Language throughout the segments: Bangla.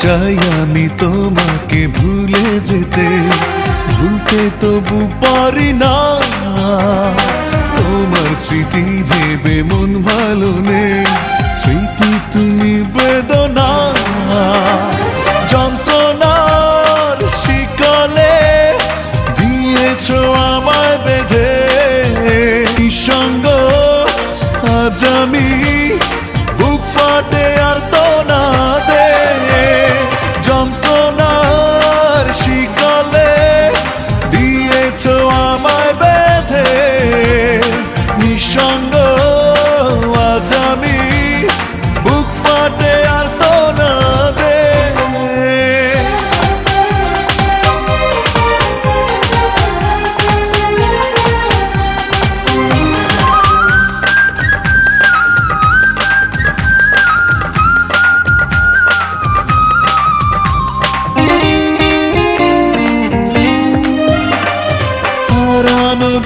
চাই আমি তোমাকে ভুলে যেতে, ভুলতে তবু পারি না। তোমার স্মৃতি ভেবে মন ভালো নেই, স্মৃতি তুমি বেদনা। যন্ত্রণার শিকলে দিয়েছো আমায় বেঁধে, নিঃসঙ্গ আজ আমি, বুক ফাটে আর তো না দে। যন্ত্রণার শিকলে দিয়েছো আমায় বেঁধে, নিঃসঙ্গ আজ আমি, বুক ফাটে আর তো না দে।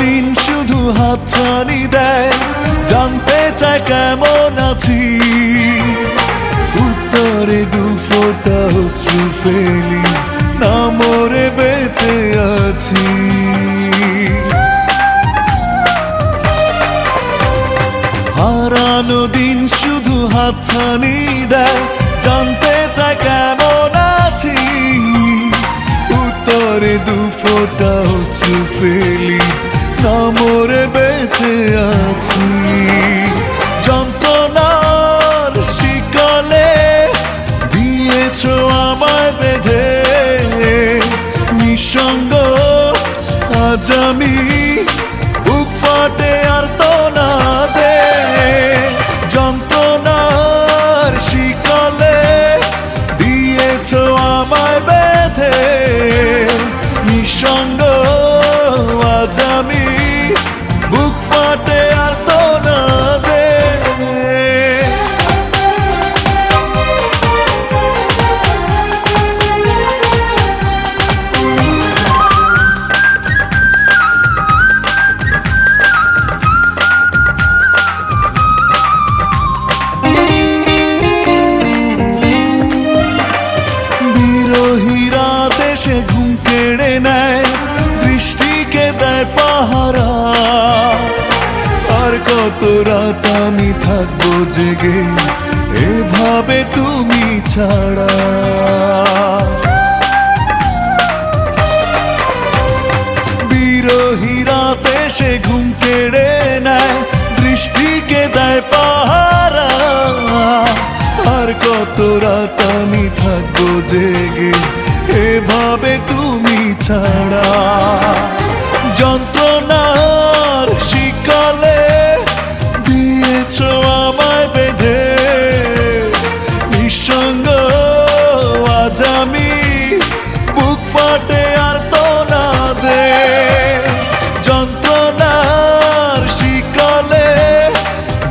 দিন শুধু হাতছানি দেয়, জানতে চায় কেমন আছি, উত্তরে দু ফোঁটা অশ্রু ফেলি, না মরে বেঁচে আছি। হারানো দিন শুধু হাতছানি দেয়, জানতে চায় কেমন আছি, উত্তরে দু ফোঁটা অশ্রু ফেলি, না মরে বেঁচে আছি। যন্ত্রণার শিকলে দিয়েছো আমায় বেঁধে, নিঃসঙ্গ আজ আমি, বুক ফাটে আর তো না দে। যন্ত্রণার শিকলে দিয়েছো আমায় বেঁধে, নিঃসঙ্গ আজ আমি, বুক ফাটে আর তো না দে। বিরহীরা দেশে ঘুম কেড়ে নেয়, দৃষ্টিকে দেয় পাহারা, আর কত রাত আমি থাকবো জেগে এভাবে তুমি ছাড়া। বিরহীরা দেশে ঘুম কেড়ে নেয়, দৃষ্টিকে দেয় পাহারা, আর কত রাত আমি থাকবো জেগে এভাবে তুমি ছাড়া। যন্ত্রণার শিকলে দিয়েছো আমায় বেঁধে, নিঃসঙ্গ আজ আমি, বুক ফাটে আর তো না দে। যন্ত্রণার শিকলে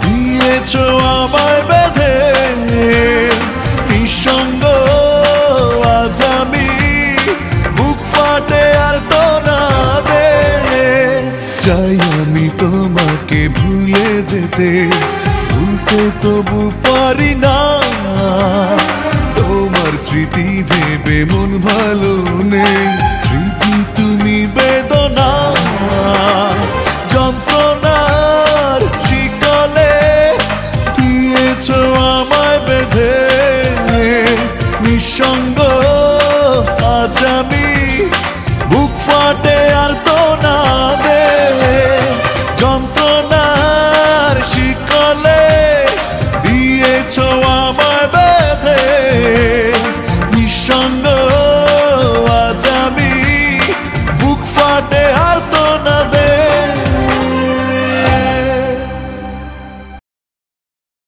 দিয়েছো আমায় বেঁধে, নিঃসঙ্গ আজ আমি, বুক ফাটে আর তো না দে। চাই আমি তোমাকে ভুলে যেতে, ভুলতে তবু পারি না। তোমার স্মৃতি ভেবে মন ভালো নেই, স্মৃতি তুমি বেদনা। যন্ত্রণার শিকলে দিয়েছো আমায় বেঁধে, নিঃসঙ্গ আজ আমি, বুক ফাটে আর তো না দে। যন্ত্রণার শিকলে দিয়েছো আমায় বেঁধে, নিঃসঙ্গ